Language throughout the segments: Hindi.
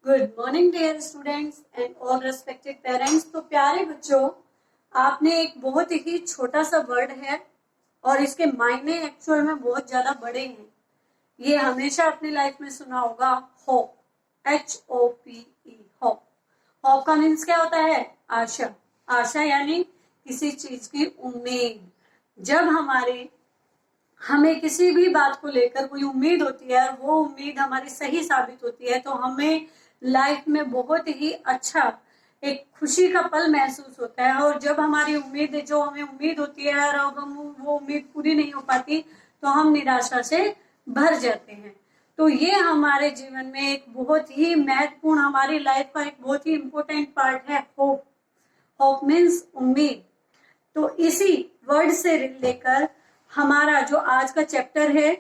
Good morning dear students and all respected parents. तो प्यारे बच्चों, आपने एक बहुत ही छोटा सा वर्ड है और इसके मायने एक्चुअल में बहुत ज्यादा बड़े हैं। ये हमेशा अपनी लाइफ में सुना होगा, होप, HOPE, होप। होप का मीन्स क्या होता है? आशा। आशा यानी किसी चीज की उम्मीद। जब हमें किसी भी बात को लेकर कोई उम्मीद होती है और वो उम्मीद हमारी सही साबित होती है तो हमें लाइफ में बहुत ही अच्छा एक खुशी का पल महसूस होता है। और जब हमारी उम्मीद, जो हमें उम्मीद होती है और अब हम वो उम्मीद पूरी नहीं हो पाती तो हम निराशा से भर जाते हैं। तो ये हमारे जीवन में एक बहुत ही महत्वपूर्ण, हमारी लाइफ का एक बहुत ही इंपॉर्टेंट पार्ट है, होप। होप मीन्स उम्मीद। तो इसी वर्ड से लेकर हमारा जो आज का चैप्टर है,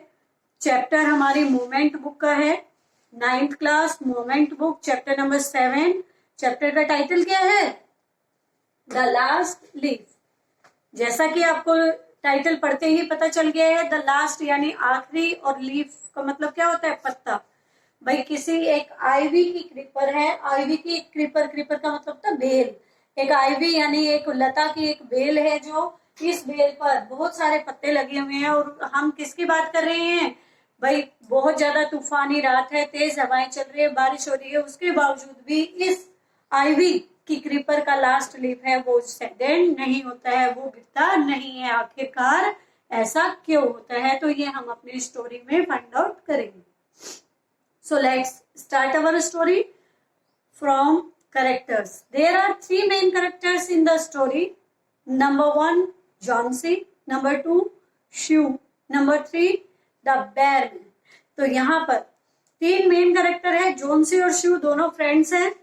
चैप्टर हमारी मूवमेंट बुक का है, 9th class movement book, chapter number 7। Chapter का टाइटल क्या है? The last leaf. जैसा कि आपको टाइटल पढ़ते ही पता चल गया है, द लास्ट यानी आखिरी, और लीफ का मतलब क्या होता है? पत्ता। भाई किसी एक आईवी की क्रीपर है, आईवी की क्रीपर, क्रीपर का मतलब होता है बेल। एक आईवी यानी एक लता की एक बेल है, जो इस बेल पर बहुत सारे पत्ते लगे हुए हैं। और हम किसकी बात कर रहे हैं? भाई बहुत ज्यादा तूफानी रात है, तेज हवाएं चल रही है, बारिश हो रही है, उसके बावजूद भी इस आईवी की क्रीपर का लास्ट लीफ है वो डेड नहीं होता है, वो गिरता नहीं है। आखिरकार ऐसा क्यों होता है? तो ये हम अपनी स्टोरी में फाइंड आउट करेंगे। So let's start our story from characters. There are 3 main characters in the story. Number 1, Johnsy. Number 2, Shue. Number 3, the bear. तो यहाँ पर 3 मेन कैरेक्टर है। जोन्सी और शू दोनों फ्रेंड्स हैं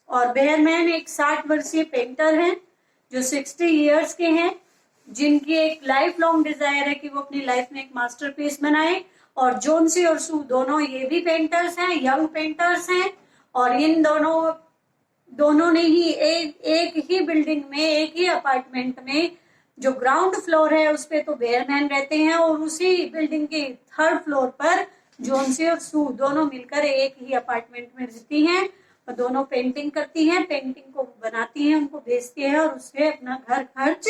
और बेयरमैन एक 60 वर्षीय पेंटर हैं जो 60 इयर्स के हैं, जिनकी एक लाइफ लॉन्ग डिजायर है कि वो अपनी लाइफ में एक मास्टरपीस बनाए। और जोन्सी और शू दोनों ये भी पेंटर्स हैं, यंग पेंटर्स हैं। और इन दोनों ने ही एक ही बिल्डिंग में, एक ही अपार्टमेंट में, जो ग्राउंड फ्लोर है उस पे तो बेयरमैन रहते हैं और उसी बिल्डिंग के 3rd फ्लोर पर जोन्सी और शू दोनों मिलकर एक ही अपार्टमेंट में रहती हैं और दोनों पेंटिंग करती हैं, पेंटिंग को बनाती हैं, उनको बेचती है और उससे अपना घर खर्च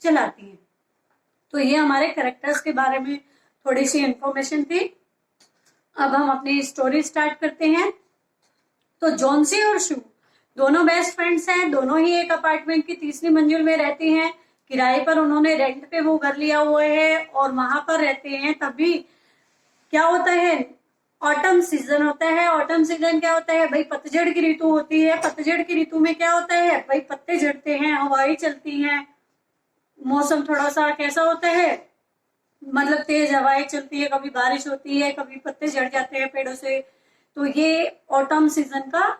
चलाती हैं। तो ये हमारे कैरेक्टर्स के बारे में थोड़ी सी इंफॉर्मेशन थी। अब हम अपनी स्टोरी स्टार्ट करते हैं। तो जोन्सी और शू दोनों बेस्ट फ्रेंड्स हैं, दोनों ही एक अपार्टमेंट की 3री मंजिल में रहते हैं। किराए पर उन्होंने रेंट पे वो घर लिया हुआ है और वहां पर रहते हैं। तभी क्या होता है? ऑटम सीजन होता है। ऑटम सीजन क्या होता है? भाई पतझड़ की ऋतु होती है। पतझड़ की ऋतु में क्या होता है? भाई पत्ते झड़ते हैं, हवाएं चलती हैं, मौसम थोड़ा सा कैसा होता है? मतलब तेज हवाएं चलती है, कभी बारिश होती है, कभी पत्ते झड़ जाते हैं पेड़ों से। तो ये ऑटम सीजन का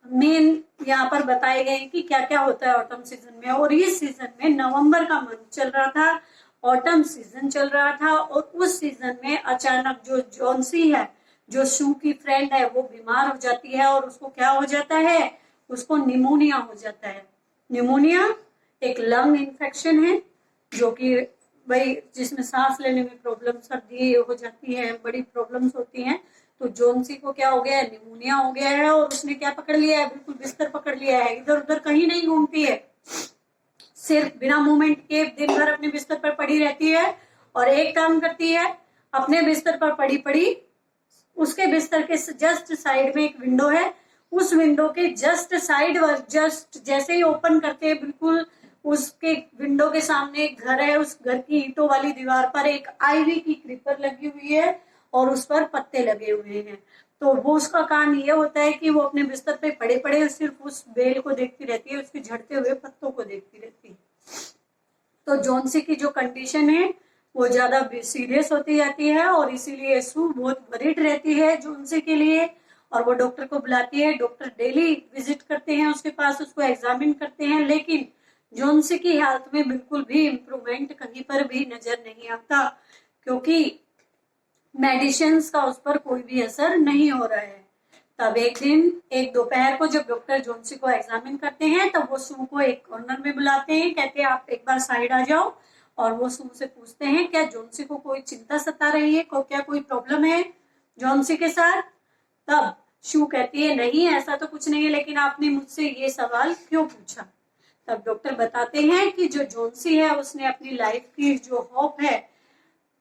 मेन यहाँ पर बताए गए कि क्या क्या होता है ऑटम सीजन में। और इस सीजन में नवंबर का मंथ चल रहा था, ऑटम सीजन चल रहा था। और उस सीजन में अचानक जो जोन्सी है, जो शू की फ्रेंड है, वो बीमार हो जाती है और उसको क्या हो जाता है? उसको निमोनिया हो जाता है। निमोनिया एक लंग इन्फेक्शन है जो कि भाई जिसमें सांस लेने में प्रॉब्लम, सर्दी हो जाती है, बड़ी प्रॉब्लम्स होती हैं। तो जोन्सी को क्या हो गया है? निमोनिया हो गया है और उसने क्या पकड़ लिया है? बिल्कुल बिस्तर पकड़ लिया है, इधर उधर कहीं नहीं घूमती है, सिर्फ बिना मूवमेंट के दिन भर अपने बिस्तर पर पड़ी रहती है। और एक काम करती है, अपने बिस्तर पर पड़ी पड़ी उसके बिस्तर के जस्ट साइड में एक विंडो है, उस विंडो के जस्ट साइड, जस्ट जैसे ही ओपन करते हैं बिल्कुल उसके विंडो के सामने एक घर है, उस घर की ईंटों वाली दीवार पर एक आईवी की क्रीपर लगी हुई है और उस पर पत्ते लगे हुए हैं। तो वो उसका काम ये होता है कि वो अपने बिस्तर पे पड़े पड़े सिर्फ उस बेल को देखती रहती है, उसके झड़ते हुए पत्तों को देखती रहती है। तो जोन्सी की जो कंडीशन है वो ज्यादा सीरियस होती जाती है और इसीलिए शू बहुत वरीड रहती है जोन्सी के लिए और वो डॉक्टर को बुलाती है। डॉक्टर डेली विजिट करते हैं उसके पास, उसको एग्जामिन करते हैं, लेकिन जोन्सी की हेल्थ में बिल्कुल भी इम्प्रूवमेंट कहीं पर भी नजर नहीं आता, क्योंकि मेडिसिन का उस पर कोई भी असर नहीं हो रहा है। तब एक दिन, एक दोपहर को, जब डॉक्टर जोन्सी को एग्जामिन करते हैं तब वो शू को एक कॉर्नर में बुलाते हैं, कहते हैं आप एक बार साइड आ जाओ। और वो शू से पूछते हैं क्या जोन्सी को कोई चिंता सता रही है, क्या कोई प्रॉब्लम है जोन्सी के साथ? तब शू कहती है नहीं ऐसा तो कुछ नहीं है, लेकिन आपने मुझसे ये सवाल क्यों पूछा। तब डॉक्टर बताते हैं कि जो जोन्सी है उसने अपनी लाइफ की जो होप है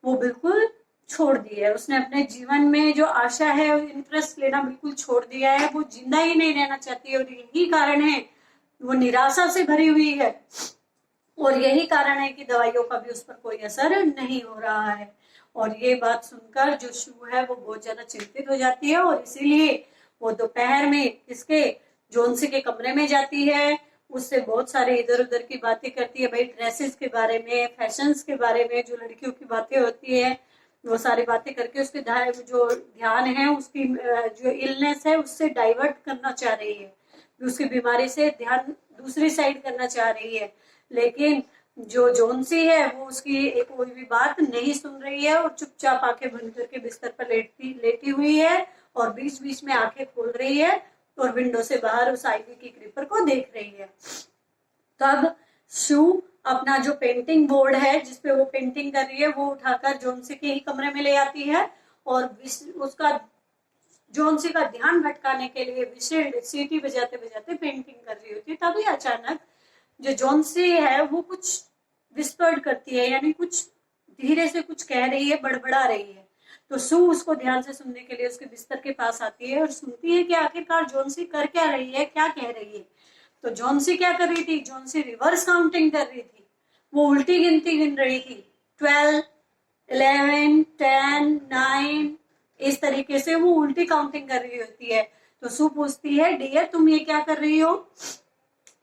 वो बिल्कुल छोड़ दी है। उसने अपने जीवन में जो आशा है, इंटरेस्ट लेना बिल्कुल छोड़ दिया है। वो जिंदा ही नहीं रहना चाहती है और यही कारण है वो निराशा से भरी हुई है, और यही कारण है कि दवाइयों का भी उस पर कोई असर नहीं हो रहा है। और ये बात सुनकर जो शू है वो बहुत ज्यादा चिंतित हो जाती है, और इसीलिए वो दोपहर में इसके जोन्सी के कमरे में जाती है, उससे बहुत सारे इधर उधर की बातें करती है, भाई ड्रेसेस के बारे में, फैशंस के बारे में, जो लड़कियों की बातें होती है वो सारी बातें करके उसके जो ध्यान है उसकी जो इलनेस है उससे डाइवर्ट करना चाह रही है, उसकी बीमारी से ध्यान दूसरी साइड करना चाह रही है। लेकिन जो जोन्सी है वो उसकी एक कोई भी बात नहीं सुन रही है और चुपचाप आंखें बंद करके बिस्तर पर लेटी हुई है, और बीच बीच में आंखें खोल रही है और विंडो से बाहर उस आईवी की क्रीपर को देख रही है। तब शू अपना जो पेंटिंग बोर्ड है जिसपे वो पेंटिंग कर रही है वो उठाकर जोन्सी के ही कमरे में ले आती है, और उसका जोन्सी का ध्यान भटकाने के लिए विशेष सीटी बजाते बजाते पेंटिंग कर रही होती है। तभी अचानक जो जोन्सी है वो कुछ विस्पर्ड करती है, यानी कुछ धीरे से कुछ कह रही है, बड़बड़ा रही है। तो सू उसको ध्यान से सुनने के लिए उसके बिस्तर के पास आती है और सुनती है कि आखिरकार जोन्सी कर क्या रही है, क्या कह रही है। तो जोन्सी क्या कर रही थी, जोन्सी रिवर्स काउंटिंग कर रही थी, वो उल्टी गिनती गिन रही थी, 12, 11, 10, 9, इस तरीके से वो उल्टी काउंटिंग कर रही होती है। तो सू पूछती है डियर तुम ये क्या कर रही हो।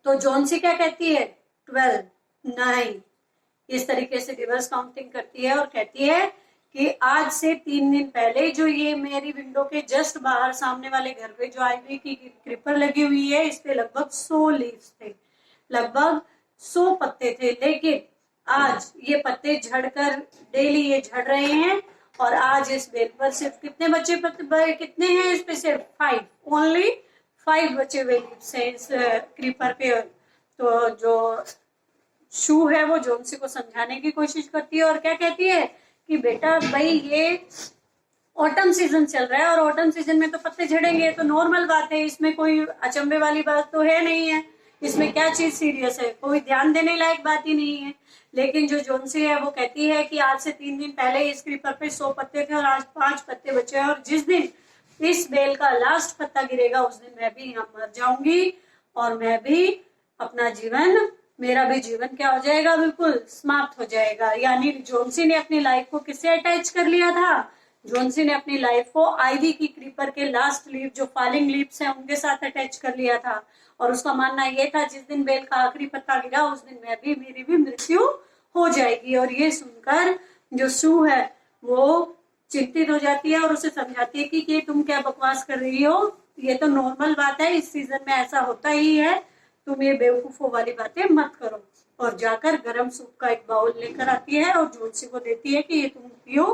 तो जोन्सी क्या कहती है, 12, 9, इस तरीके से रिवर्स काउंटिंग करती है और कहती है कि आज से 3 दिन पहले जो ये मेरी विंडो के जस्ट बाहर सामने वाले घर पे जो आईवी की क्रीपर लगी हुई है इस पे लगभग 100 लीव्स थे, लगभग 100 पत्ते थे, लेकिन आज ये पत्ते झड़कर डेली ये झड़ रहे हैं, और आज इस बेल पर सिर्फ कितने बचे पत्ते कितने हैं इस पे, सिर्फ 5, ओनली 5 बचे हुए लीव्स हैं इस क्रीपर पे। तो जो शू है वो जोन्सी को समझाने की कोशिश करती है और क्या कहती है कि बेटा भाई ये ऑटम सीजन चल रहा है और ऑटम सीजन में तो पत्ते झड़ेंगे, तो नॉर्मल बात है, इसमें कोई अचंभे वाली बात तो है नहीं है, इसमें क्या चीज सीरियस है, कोई ध्यान देने लायक बात ही नहीं है। लेकिन जो जोन्सी है वो कहती है कि आज से 3 दिन पहले इस क्रीपर पे 100 पत्ते थे और आज 5 पत्ते बचे हैं, और जिस दिन इस बेल का लास्ट पत्ता गिरेगा उस दिन मैं भी यहाँ मर जाऊंगी, और मैं भी अपना जीवन, मेरा भी जीवन क्या हो जाएगा, बिल्कुल समाप्त हो जाएगा। यानी जोन्सी ने अपनी लाइफ को किससे अटैच कर लिया था, जोन्सी ने अपनी लाइफ को आईवी की क्रीपर के लास्ट लीव जो फॉलिंग लीव्स हैं उनके साथ अटैच कर लिया था, और उसका मानना ये था जिस दिन बेल का आखिरी पत्ता गिरा उस दिन मैं भी, मेरी भी मृत्यु हो जाएगी। और ये सुनकर जो शू है वो चिंतित हो जाती है और उसे समझाती है कि ये तुम क्या बकवास कर रही हो, ये तो नॉर्मल बात है, इस सीजन में ऐसा होता ही है, तुम ये बेवकूफों वाली बातें मत करो। और जाकर गरम सूप का एक बाउल लेकर आती है और जोन्सी को देती है कि ये तुम पियो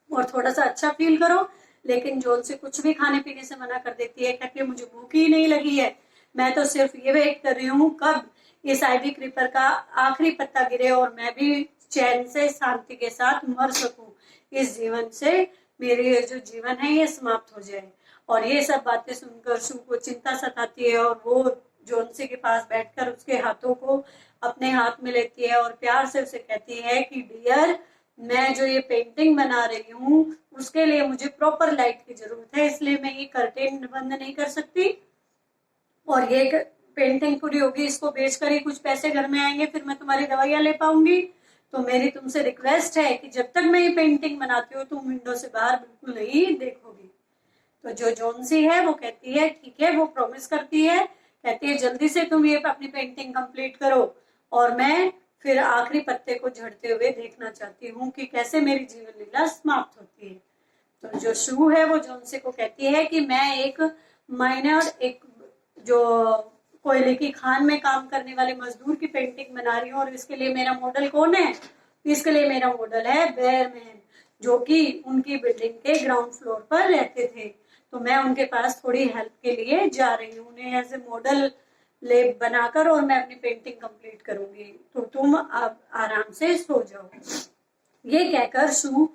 और थोड़ा सा अच्छा फील करो। लेकिन जोन्सी कुछ भी खाने पीने से मना कर देती है, कहती है मुझे भूख ही नहीं लगी है, मैं तो सिर्फ ये वेट कर रही हूँ कब इस आईवी क्रीपर का आखिरी पत्ता गिरे और मैं भी चैन से शांति के साथ मर सकूं, इस जीवन से मेरे जो जीवन है ये समाप्त हो जाए। और ये सब बातें सुनकर शू को चिंता सताती है और वो जोन्सी के पास बैठकर उसके हाथों को अपने हाथ में लेती है और प्यार से उसे कहती है कि डियर मैं जो ये पेंटिंग बना रही हूँ उसके लिए मुझे प्रॉपर लाइट की जरूरत है, इसलिए मैं ये कर्टेन बंद नहीं कर सकती, और ये पेंटिंग पूरी होगी इसको बेचकर ही कुछ पैसे घर में आएंगे, फिर मैं तुम्हारी दवाइयां ले पाऊंगी। तो मेरी तुमसे रिक्वेस्ट है कि जब तक मैं ये पेंटिंग बनाती हूँ तुम विंडो से बाहर बिल्कुल नहीं देखोगी। तो जो जोन्सी है वो कहती है ठीक है, वो प्रॉमिस करती है, कहती है जल्दी से तुम ये अपनी पेंटिंग कंप्लीट करो और मैं फिर आखिरी पत्ते को झड़ते हुए देखना चाहती हूँ कि कैसे मेरी जीवन लीला समाप्त होती है। तो जो शू है वो जोन्सी को कहती है कि मैं एक माइनर, एक जो कोयले की खान में काम करने वाले मजदूर की पेंटिंग बना रही हूँ, और इसके लिए मेरा मॉडल कौन है, इसके लिए मेरा मॉडल है बेयरमैन, जो कि उनकी बिल्डिंग के ग्राउंड फ्लोर पर रहते थे। तो मैं उनके पास थोड़ी हेल्प के लिए जा रही हूँ, उन्हें एज ए मॉडल ले बनाकर और मैं अपनी पेंटिंग कंप्लीट करूंगी, तो तुम अब आराम से सो जाओ। ये कहकर शू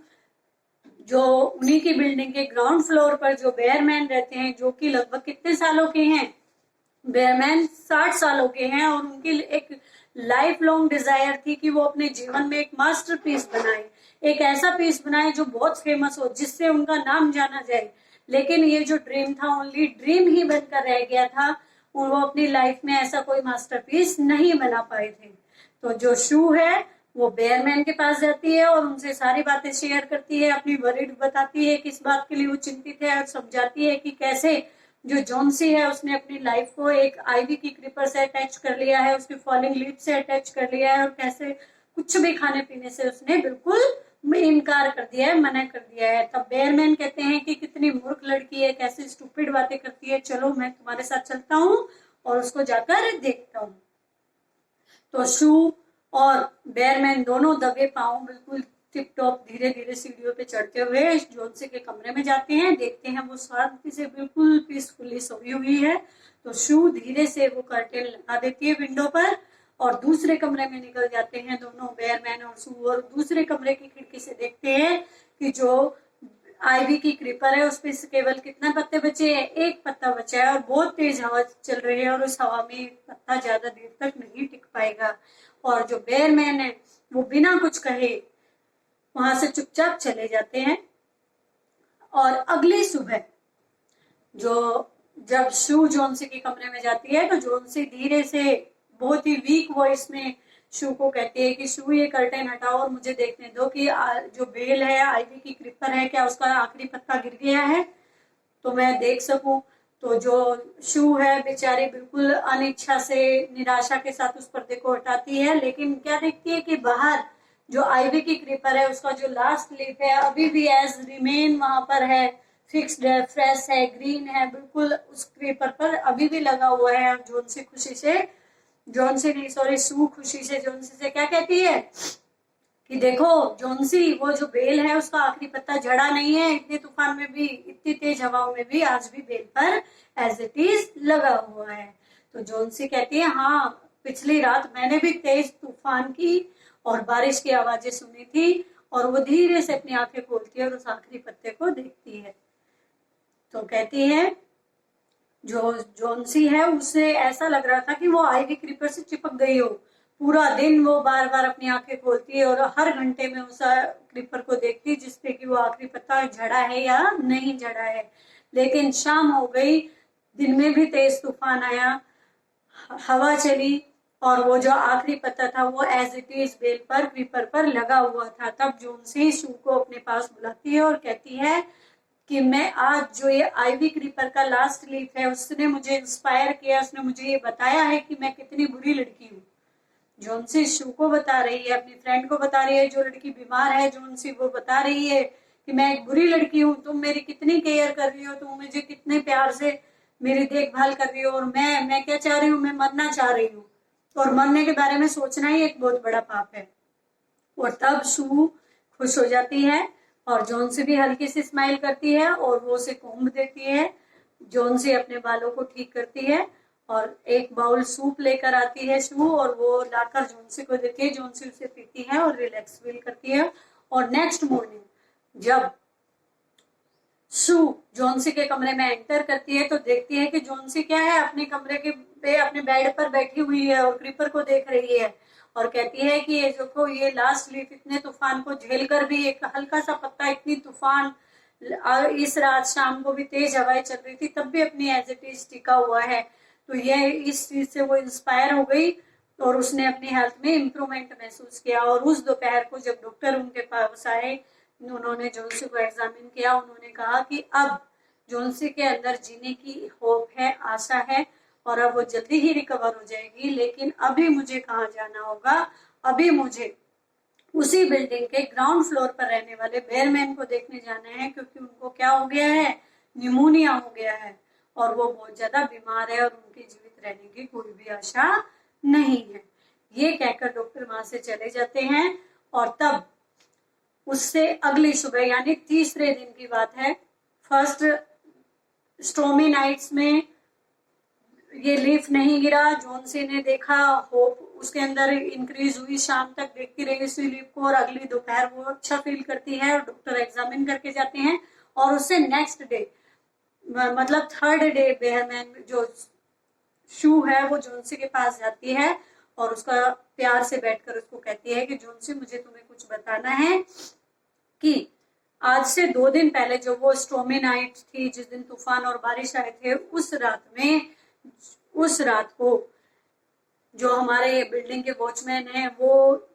जो उन्हीं की बिल्डिंग के ग्राउंड फ्लोर पर जो बेयरमैन रहते हैं, जो कि लगभग कितने सालों के हैं, बेयरमैन 60 सालों के हैं, और उनकी एक लाइफ लॉन्ग डिजायर थी कि वो अपने जीवन में एक मास्टरपीस बनाए, एक ऐसा पीस बनाए जो बहुत फेमस हो, जिससे उनका नाम जाना जाए। लेकिन ये जो ड्रीम था ओनली ड्रीम ही बनकर रह गया था, और वो अपनी लाइफ में ऐसा कोई मास्टरपीस नहीं बना पाए थे। तो जो शू है वो बेयरमैन के पास जाती है और उनसे सारी बातें शेयर करती है, अपनी वरीड बताती है किस बात के लिए वो चिंतित है, और समझाती है कि कैसे जो जॉन्सी है उसने अपनी लाइफ को एक आईवी की क्रीपर से अटैच कर लिया है, उसकी फॉलिंग लीफ से अटैच कर लिया है, और कैसे कुछ भी खाने पीने से उसने बिल्कुल इनकार कर दिया है, मना कर दिया है। तब बेयरमैन कहते हैं कि कितनी मूर्ख लड़की है, कैसे स्टूपिड बातें करती है, चलो मैं तुम्हारे साथ चलता हूँ और उसको जाकर देखता हूँ। तो शू और बेयरमैन दोनों दबे पांव बिल्कुल टिप टॉप धीरे धीरे सीढ़ियों पे चढ़ते हुए जॉन्सी के कमरे में जाते हैं, देखते हैं वो शांति से बिल्कुल पीसफुली सोई हुई है। तो शू धीरे से वो कर्टेन लगा देती है विंडो पर, और दूसरे कमरे में निकल जाते हैं दोनों, बेयरमैन और शू, और दूसरे कमरे की खिड़की से देखते हैं कि जो आईवी की क्रीपर है उस पे केवल कितना पत्ते बचे हैं, एक पत्ता बचा है, और बहुत तेज हवा चल रही है, और उस हवा में पत्ता ज्यादा देर तक नहीं टिक पाएगा। और जो बेयरमैन है वो बिना कुछ कहे वहां से चुपचाप चले जाते हैं। और अगली सुबह जो जब शू जॉन्सी के कमरे में जाती है तो जॉन्सी धीरे से बहुत ही वीक वॉइस में शू को कहती है कि शू ये कर्टेन हटाओ और मुझे देखने दो कि जो बेल है आईवी की क्रीपर है, क्या उसका आखिरी पत्ता गिर गया है तो मैं देख सकूं। तो जो शू है बेचारी बिल्कुल अनिच्छा से निराशा के साथ उस पर्दे को हटाती है, लेकिन क्या देखती है कि बाहर जो आईवी की क्रीपर है उसका जो लास्ट लीफ है अभी भी एज रिमेन वहां पर है, फिक्स्ड है, फ्रेश है, ग्रीन है, बिल्कुल उस क्रीपर पर अभी भी लगा हुआ है। जॉन्सी खुशी से, जॉन्सी नहीं सॉरी, शू खुशी से जॉन्सी से क्या कहती है कि देखो जॉन्सी, वो जो बेल है उसका आखिरी पत्ता झड़ा नहीं है, इतने तूफान में भी, इतनी तेज हवाओं में भी आज भी बेल पर एज इट इज लगा हुआ है। तो जॉन्सी कहती है हाँ, पिछली रात मैंने भी तेज तूफान की और बारिश की आवाजें सुनी थी, और वो धीरे से अपनी आंखें खोलती है और उस आखिरी पत्ते को देखती है। तो कहती है जो जॉन्सी है उसे ऐसा लग रहा था कि वो आईवी क्रीपर से चिपक गई हो, पूरा दिन वो बार बार अपनी आंखें खोलती है और हर घंटे में उस क्रीपर को देखती है जिसपे कि वो आखिरी पत्ता झड़ा है या नहीं झड़ा है। लेकिन शाम हो गई, दिन में भी तेज तूफान आया, हवा चली, और वो जो आखिरी पत्ता था वो एज इट इज बेल पर क्रीपर पर लगा हुआ था। तब जॉन्सी शू को अपने पास बुलाती है और कहती है कि मैं आज जो ये आईवी क्रीपर का लास्ट लीफ है उसने मुझे इंस्पायर किया, उसने मुझे ये बताया है कि मैं कितनी बुरी लड़की हूँ। जॉन्सी शू को बता रही है, अपनी फ्रेंड को बता रही है जो लड़की बीमार है, जॉन्सी वो बता रही है कि मैं एक बुरी लड़की हूँ, तुम मेरी कितनी केयर कर रही हो, तुम मुझे कितने प्यार से मेरी देखभाल कर रही हो, और मैं क्या चाह रही हूँ, मैं मरना चाह रही हूँ, और मरने के बारे में सोचना ही एक बहुत बड़ा पाप है। और तब शू खुश हो जाती है और जॉन्सी भी हल्की सी स्माइल करती है और वो उसे कोम्ब देती है। जॉन्सी अपने बालों को ठीक करती है और एक बाउल सूप लेकर आती है शू, और वो लाकर जॉन्सी को देती है। जॉन्सी उसे पीती है और रिलैक्स फील करती है। और नेक्स्ट मॉर्निंग जब शू जॉन्सी के कमरे में एंटर करती है तो देखती है कि जॉन्सी क्या है, अपने कमरे के पे अपने बेड पर बैठी हुई है और क्रीपर को देख रही है, और कहती है कि ये देखो, ये लास्ट लीफ इतने तूफान को झेल कर भी एक हल्का सा पत्ता, इतनी तूफान इस रात शाम को भी तेज हवाएं चल रही थी तब भी अपनी एज इट इज टिका हुआ है। तो ये इस चीज से वो इंस्पायर हो गई और उसने अपनी हेल्थ में इम्प्रूवमेंट महसूस किया। और उस दोपहर को जब डॉक्टर उनके पास आए, उन्होंने जॉन्सी को एग्जामिन किया, उन्होंने कहा कि अब जॉन्सी के अंदर जीने की होप है, आशा है, और अब वो जल्दी ही रिकवर हो जाएगी। लेकिन अभी मुझे कहाँ जाना होगा, अभी मुझे उसी बिल्डिंग के ग्राउंड फ्लोर पर रहने वाले बेयरमैन को देखने जाना है, क्योंकि उनको क्या हो गया है, न्यूमोनिया हो गया है, और वो बहुत ज्यादा बीमार है और उनके जीवित रहने की कोई भी आशा नहीं है। ये कहकर डॉक्टर वहां से चले जाते हैं। और तब उससे अगली सुबह यानी तीसरे दिन की बात है, फर्स्ट स्टॉर्मी नाइट्स में ये लीफ नहीं गिरा, जॉन्सी ने देखा, होप उसके अंदर इंक्रीज हुई, शाम तक देखती रही स्लीप को, और अगली दोपहर वो अच्छा फील करती है और डॉक्टर एग्जामिन करके जाते हैं, और उससे नेक्स्ट डे मतलब थर्ड डे बेयरमैन जो शू है वो जोन्सी के पास जाती है और उसका प्यार से बैठकर उसको कहती है कि जोन्सी, मुझे तुम्हें कुछ बताना है कि आज से 2 दिन पहले जो वो स्टॉर्मी नाइट थी, जिस दिन तूफान और बारिश आए थे, उस रात को जो हमारे बिल्डिंग के वॉचमैन हैं वो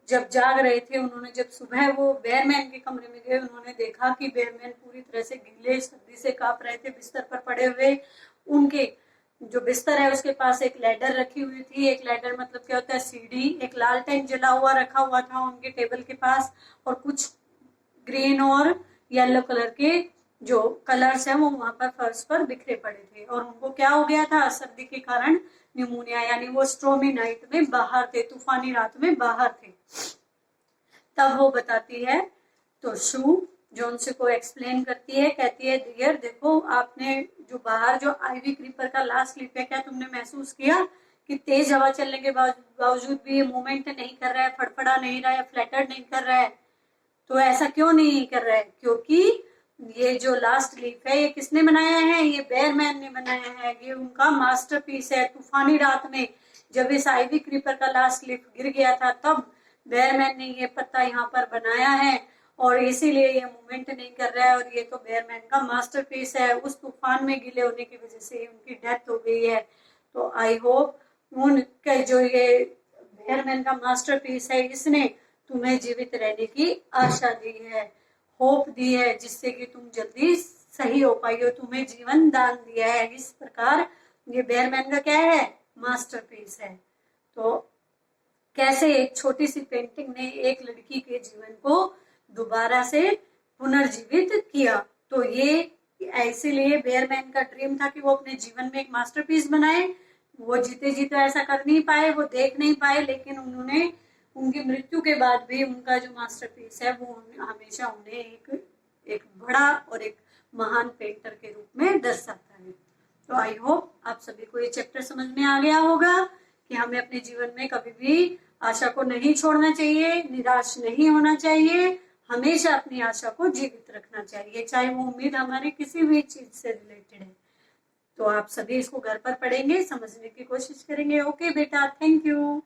जब जाग रहे थे, उन्होंने जब सुबह वो बेयरमैन के कमरे में गए, उन्होंने देखा कि बेयरमैन पूरी तरह से गीले, सर्दी से कांप रहे थे, बिस्तर पर पड़े हुए। उनके जो बिस्तर है उसके पास एक लैडर रखी हुई थी। एक लैडर मतलब क्या होता है, सीढ़ी। एक लालटेन जला हुआ रखा हुआ था उनके टेबल के पास, और कुछ ग्रीन और येलो कलर के जो कलर्स है वो वहां पर फर्श पर बिखरे पड़े थे। और उनको क्या हो गया था, सर्दी के कारण न्यूमोनिया, यानी वो स्ट्रोमी नाइट में बाहर थे, तूफानी रात में बाहर थे। तब वो बताती है, तो शू जोन्सी को एक्सप्लेन करती है, कहती है, डियर देखो, आपने जो बाहर जो आईवी क्रीपर का लास्ट स्लीप है, क्या तुमने महसूस किया कि तेज हवा चलने के बावजूद भी ये मूवमेंट नहीं कर रहा है, फड़फड़ा नहीं रहा है, फ्लैटर नहीं कर रहा है? तो ऐसा क्यों नहीं कर रहा है? क्योंकि ये जो लास्ट लीफ है ये किसने बनाया है? ये बेयरमैन ने बनाया है। ये उनका मास्टरपीस है। तूफानी रात में जब इस आईवी क्रीपर का लास्ट लीफ गिर गया था, तब बेयरमैन ने ये पत्ता यहाँ पर बनाया है, और इसीलिए ये मूवमेंट नहीं कर रहा है, और ये तो बेयरमैन का मास्टरपीस है। उस तूफान में गिले होने की वजह से उनकी डेथ हो गई है। तो आई होप उनके जो ये बेयरमैन का मास्टरपीस है, इसने तुम्हें जीवित रहने की आशा दी है, होप दी है, जिससे कि तुम जल्दी सही हो पाई हो, तुम्हें जीवन दान दिया है। इस प्रकार ये बेयरमैन का क्या है, मास्टरपीस है। तो कैसे एक छोटी सी पेंटिंग ने एक लड़की के जीवन को दोबारा से पुनर्जीवित किया। तो ये इसीलिए बेयरमैन का ड्रीम था कि वो अपने जीवन में एक मास्टरपीस बनाए। वो जीते जीते ऐसा कर नहीं पाए, वो देख नहीं पाए, लेकिन उन्होंने उनकी मृत्यु के बाद भी उनका जो मास्टरपीस है वो हमेशा उन्हें एक बड़ा और एक महान पेंटर के रूप में दर्शाता है। तो आई होप आप सभी को ये चैप्टर समझ में आ गया होगा कि हमें अपने जीवन में कभी भी आशा को नहीं छोड़ना चाहिए, निराश नहीं होना चाहिए, हमेशा अपनी आशा को जीवित रखना चाहिए, चाहे वो उम्मीद हमारी किसी भी चीज से रिलेटेड है। तो आप सभी इसको घर पर पढ़ेंगे, समझने की कोशिश करेंगे। ओके बेटा, थैंक यू।